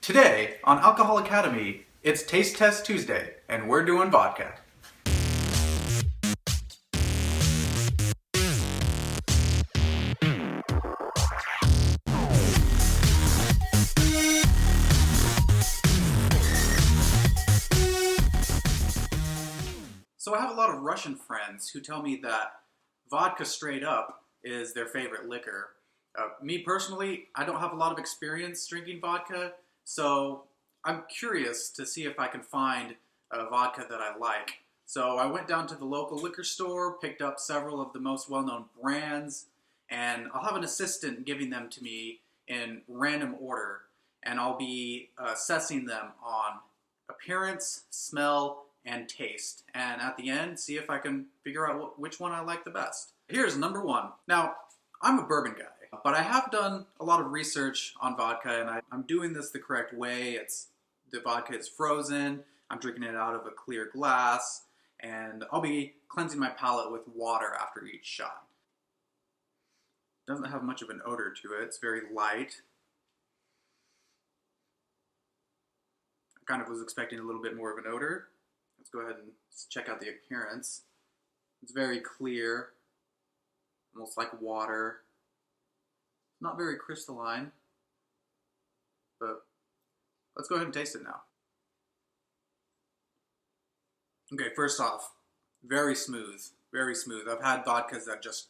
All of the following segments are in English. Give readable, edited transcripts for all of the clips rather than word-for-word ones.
Today on Alcohol Academy, it's Taste Test Tuesday, and we're doing vodka. So I have a lot of Russian friends who tell me that vodka straight up is their favorite liquor. Me personally, I don't have a lot of experience drinking vodka, so I'm curious to see if I can find a vodka that I like. So I went down to the local liquor store, picked up several of the most well-known brands, and I'll have an assistant giving them to me in random order, and I'll be assessing them on appearance, smell, and taste. And at the end, see if I can figure out which one I like the best. Here's number one. Now, I'm a bourbon guy, but I have done a lot of research on vodka, and I'm doing this the correct way. The vodka is frozen, I'm drinking it out of a clear glass, and I'll be cleansing my palate with water after each shot. Doesn't have much of an odor to it, it's very light. I kind of was expecting a little bit more of an odor. Let's go ahead and check out the appearance. It's very clear, almost like water. Not very crystalline, but let's go ahead and taste it now. Okay, first off, very smooth, very smooth. I've had vodkas that just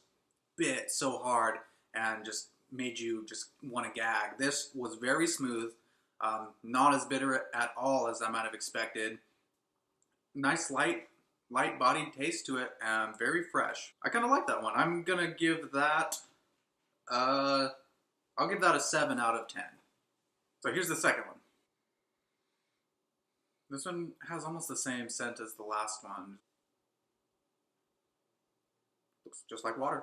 bit so hard and just made you just want to gag. This was very smooth, not as bitter at all as I might have expected. Nice light bodied taste to it, and very fresh. I kind of like that one. I'm gonna give that, I'll give that a 7 out of 10. So here's the second one. This one has almost the same scent as the last one. Looks just like water.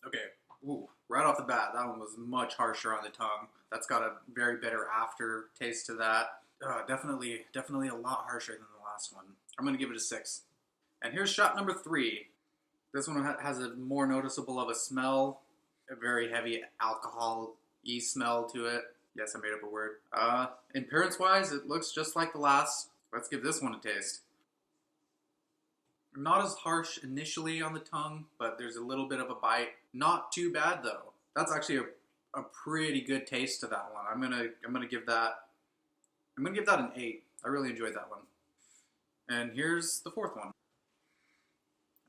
Okay, ooh, right off the bat, that one was much harsher on the tongue. That's got a very bitter aftertaste to that. Definitely a lot harsher than the last one. I'm gonna give it a 6. And here's shot number 3. This one has a more noticeable of a smell, a very heavy alcohol-y smell to it. Yes, I made up a word. Appearance-wise, it looks just like the last. Let's give this one a taste. Not as harsh initially on the tongue, but there's a little bit of a bite. Not too bad though. That's actually a pretty good taste to that one. I'm gonna give that an 8. I really enjoyed that one. And here's the fourth one.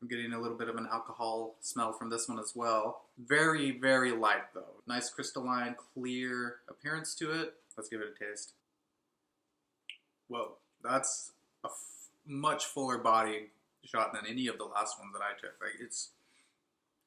I'm getting a little bit of an alcohol smell from this one as well. Very, very light though. Nice crystalline, clear appearance to it. Let's give it a taste. Whoa, that's a much fuller bodied shot than any of the last ones that I took. Like, it's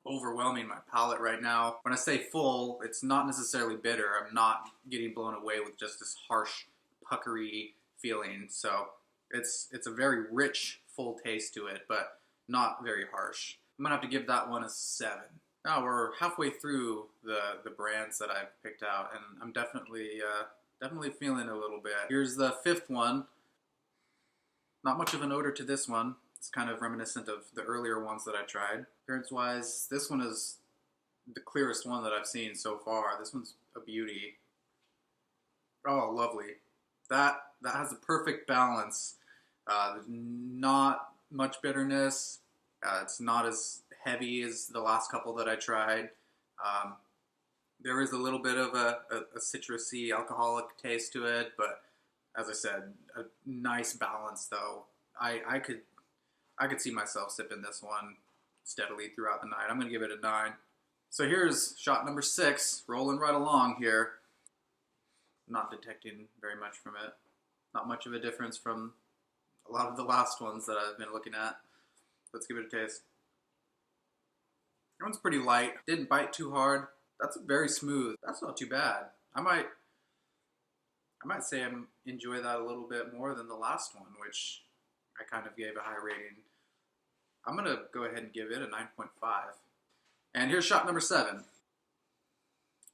overwhelming my palate right now. When I say full, it's not necessarily bitter. I'm not getting blown away with just this harsh, puckery feeling. So it's a very rich, full taste to it, but not very harsh. I'm gonna have to give that one a 7. Now we're halfway through the brands that I've picked out, and I'm definitely feeling a little bit. Here's the fifth one. Not much of an odor to this one. It's kind of reminiscent of the earlier ones that I tried. Appearance-wise, this one is the clearest one that I've seen so far. This one's a beauty. Oh, lovely. That has a perfect balance. There's not much bitterness. It's not as heavy as the last couple that I tried. There is a little bit of a citrusy, alcoholic taste to it, but as I said, a nice balance though. I could see myself sipping this one steadily throughout the night. I'm gonna give it a 9. So here's shot number 6, rolling right along here. Not detecting very much from it. Not much of a difference from a lot of the last ones that I've been looking at. Let's give it a taste. That one's pretty light. Didn't bite too hard. That's very smooth. That's not too bad. I might say I enjoy that a little bit more than the last one, which I kind of gave a high rating. I'm gonna go ahead and give it a 9.5. And here's shot number 7.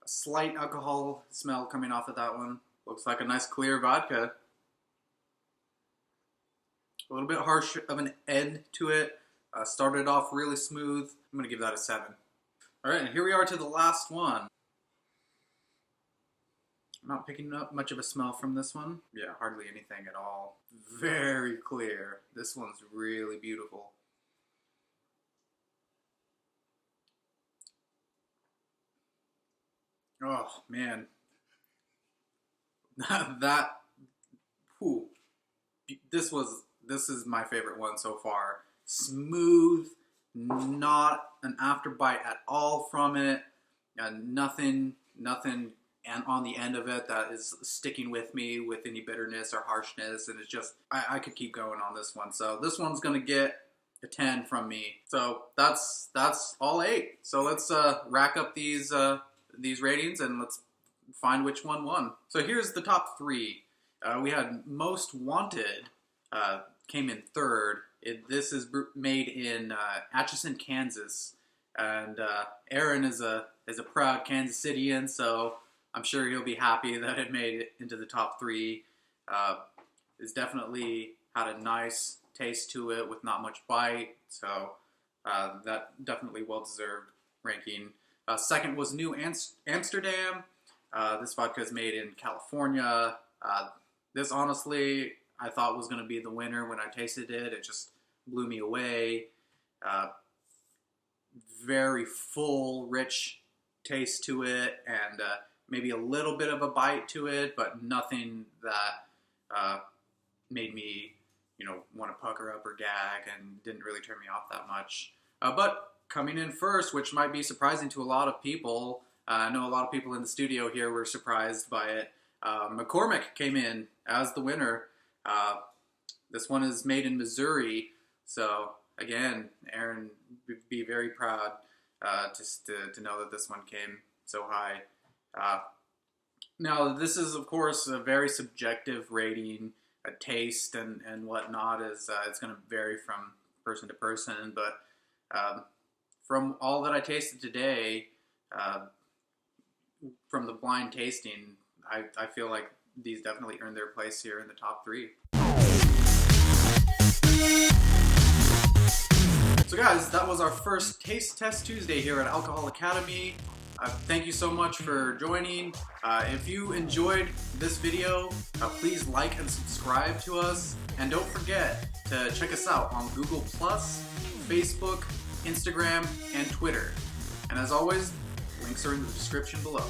A slight alcohol smell coming off of that one. Looks like a nice clear vodka. A little bit harsh of an end to it. Started off really smooth. I'm gonna give that a 7. All right, and here we are to the last one. I'm not picking up much of a smell from this one. Yeah, hardly anything at all. Very clear. This one's really beautiful. Oh man, that whew, this is my favorite one so far. Smooth, not an afterbite at all from it. Nothing and on the end of it that is sticking with me with any bitterness or harshness, and it's just I could keep going on this one. So this one's gonna get a 10 from me. So that's all 8. So let's rack up these ratings and let's find which one won. So here's the top 3. We had Most Wanted came in 3rd. This is made in Atchison, Kansas, and Aaron is a proud Kansas Cityan, so I'm sure he'll be happy that it made it into the top 3. It's definitely had a nice taste to it with not much bite, so that definitely well-deserved ranking. Second was New Amsterdam. This vodka is made in California. This honestly I thought was going to be the winner when I tasted it. It just blew me away. Very full, rich taste to it, and maybe a little bit of a bite to it, but nothing that made me, want to pucker up or gag, and didn't really turn me off that much. But coming in first, which might be surprising to a lot of people, I know a lot of people in the studio here were surprised by it. McCormick came in as the winner. This one is made in Missouri, so again, Aaron would be very proud just to know that this one came so high. Now, this is, of course, a very subjective rating. A taste and whatnot is it's going to vary from person to person, but from all that I tasted today, from the blind tasting, I feel like these definitely earned their place here in the top 3. So guys, that was our first Taste Test Tuesday here at Alcohol Academy. Thank you so much for joining. If you enjoyed this video, please like and subscribe to us. And don't forget to check us out on Google+, Facebook, Instagram, and Twitter. And as always, links are in the description below.